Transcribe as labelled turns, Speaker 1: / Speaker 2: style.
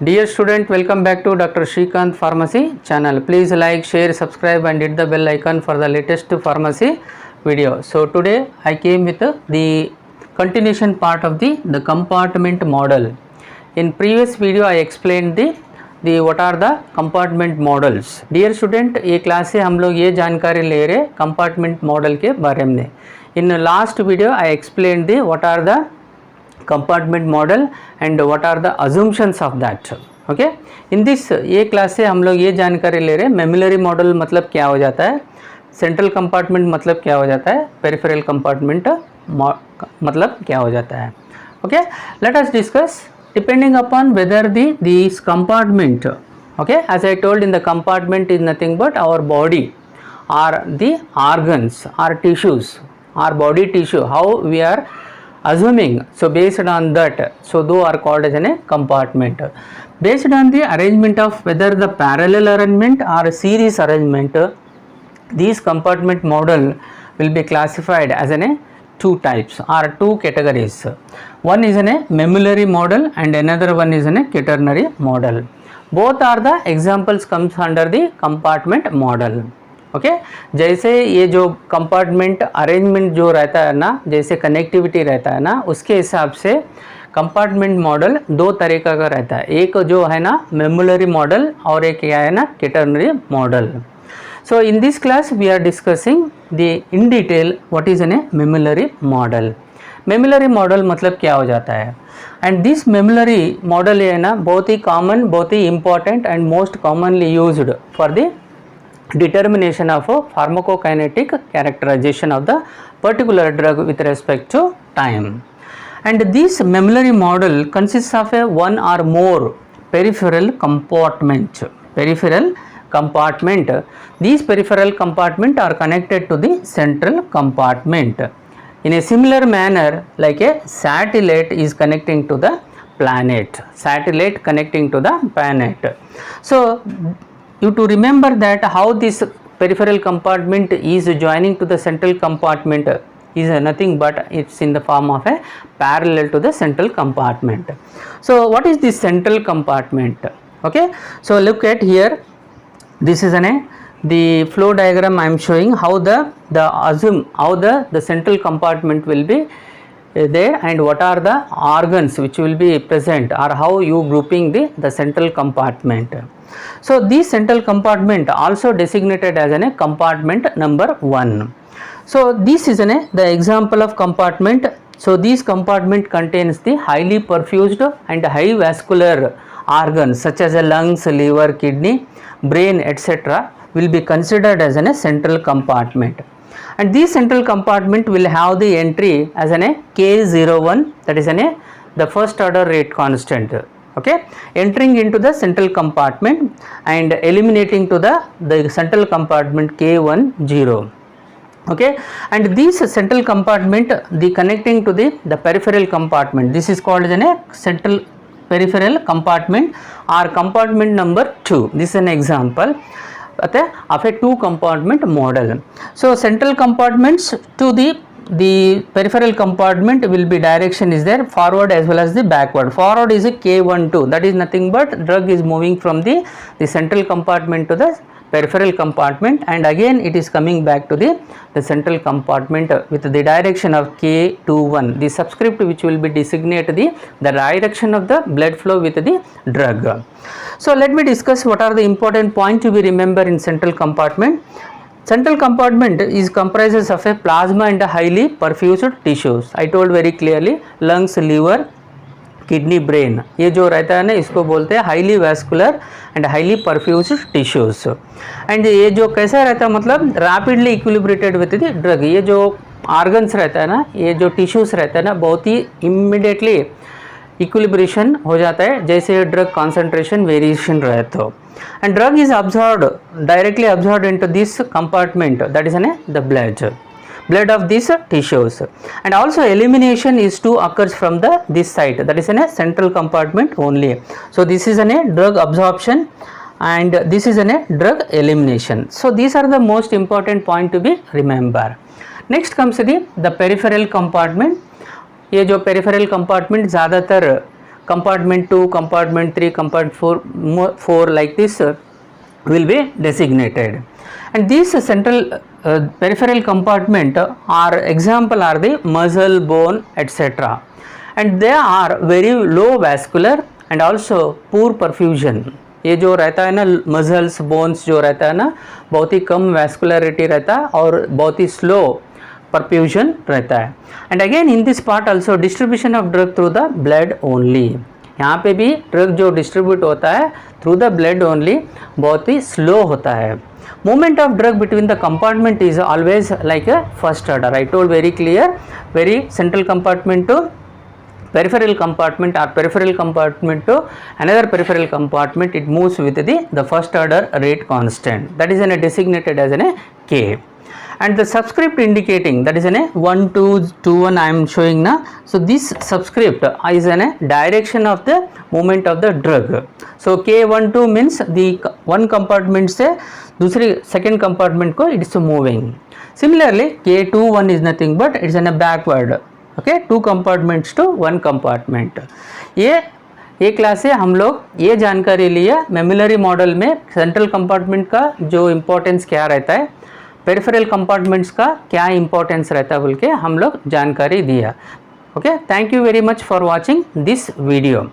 Speaker 1: Dear student, welcome back to Dr. Shrikant Pharmacy channel. Please like, share, subscribe and hit the bell icon for the latest pharmacy video. So today I came with the continuation part of the compartment model. In previous video I explained the what are the compartment models. Dear student, ये class से हम लोग ये जानकारी ले रहे compartment model के बारे में. In last video I explained the what are the compartment model and what are the assumptions of that. Okay, in this ये क्लास से हम लोग ये जानकारी ले रहे हैं मेमिलरी मॉडल मतलब क्या हो जाता है, सेंट्रल कंपार्टमेंट मतलब क्या हो जाता है, पेरिफेरल कंपार्टमेंट मतलब क्या हो जाता है. Okay, let us discuss depending upon whether this compartment, okay, as I told, in the compartment is nothing but our body or the organs or tissues or body tissue, how we are assuming. So based on that, so those are called as a compartment. Based on the arrangement of whether the parallel arrangement or series arrangement, these compartment model will be classified as a two types or two categories. One is a memollary model and another one is a quaternary model. Both are the examples comes under the compartment model. Okay जैसे ये जो compartment arrangement जो रहता है ना, जैसे connectivity रहता है ना, उसके हिसाब से कंपार्टमेंट मॉडल दो तरीका का रहता है. एक जो है ना मेमोलरी मॉडल और एक क्या है ना quaternary model. So in this class we are discussing the in detail what is an mammillary model. Mammillary model मतलब क्या हो जाता है, एंड दिस मेमोलरी मॉडल है ना बहुत ही कॉमन, बहुत ही important and most commonly used for the determination of a pharmacokinetic characterization of the particular drug with respect to time. And this memollary model consists of a one or more peripheral compartment. Peripheral compartment. These peripheral compartment are connected to the central compartment in a similar manner like a satellite is connecting to the planet. Satellite connecting to the planet. So you to remember that how this peripheral compartment is joining to the central compartment is nothing but it's in the form of a parallel to the central compartment. So what is this central compartment? Okay, so look at here, this is the flow diagram I am showing how the assume how the central compartment will be there and what are the organs which will be present or how you grouping the central compartment. So this central compartment also designated as a compartment number 1. So this is the example of compartment. So this compartment contains the highly perfused and high vascular organs such as lungs, liver, kidney, brain, etc. will be considered as a central compartment. And this central compartment will have the entry as a K01, that is the first order rate constant. Okay, entering into the central compartment and eliminating to the central compartment K10. Okay, and this central compartment, the connecting to the peripheral compartment, this is called as a central peripheral compartment or compartment number 2. This is an example of a two compartment model. So central compartments to the peripheral compartment will be direction is there forward as well as the backward. Forward is a K12, that is nothing but drug is moving from the central compartment to the peripheral compartment and again it is coming back to the central compartment with the direction of K21, the subscript which will be designate the direction of the blood flow with the drug. So let me discuss what are the important points to be remember in central compartment. Central compartment is comprises of a plasma and a highly perfused tissues. I told very clearly lungs, liver, kidney, brain. ये जो रहता है ना इसको बोलते हैं highly vascular and highly perfused tissues. And ये जो कैसा रहता है मतलब रैपिडली इक्विलिब्रेटेड विद द ड्रग. ये जो ऑर्गन्स रहता है ना, ये जो टिश्यूज रहता है ना बहुत ही इमीडिएटली इक्विलिब्रेशन हो जाता है जैसे ड्रग कॉन्सेंट्रेशन वेरिएशन रहे तो. And drug is absorbed directly absorbed into this compartment, that is the blood of these tissues, and also elimination is to occurs from this site, that is in a central compartment only. So this is a drug absorption and this is a drug elimination. So these are the most important point to be remember. Next comes the peripheral compartment. ये जो peripheral compartment ज़्यादातर compartment 2, compartment 3, compartment 4 like this will be designated. And these central peripheral compartment are example are the muscle, bone, etc. And they are very low vascular and also poor perfusion. ये जो रहता है ना muscles bones जो रहता है ना बहुत ही कम वैस्कुलरिटी रहता है और बहुत ही स्लो परफ्यूजन रहता है. And again in this part also distribution of drug through the blood only. यहाँ पे भी ड्रग जो डिस्ट्रीब्यूट होता है थ्रू द ब्लड ओनली बहुत ही स्लो होता है. Movement of drug between the compartment is always like a first order. I told very clear, very central compartment to peripheral compartment or peripheral compartment to another peripheral compartment, it moves with the first order rate constant, that is designated as a K. And the subscript indicating, that is 1 2 2 1 I am showing now. So this subscript is a direction of the movement of the drug. So K12 means the one compartment से दूसरी second compartment को it is moving. Similarly K21 is nothing but it is a backward. Okay, 2 compartments to 1 compartment. ये class से हम लोग ये जानकारी लिया मेमिलरी मॉडल में सेंट्रल कंपार्टमेंट का जो इम्पोर्टेंस क्या रहता है, पेरिफेरल कंपार्टमेंट्स का क्या इम्पोर्टेंस रहता है बोल के हम लोग जानकारी दिया. Okay, thank you very much for watching this video.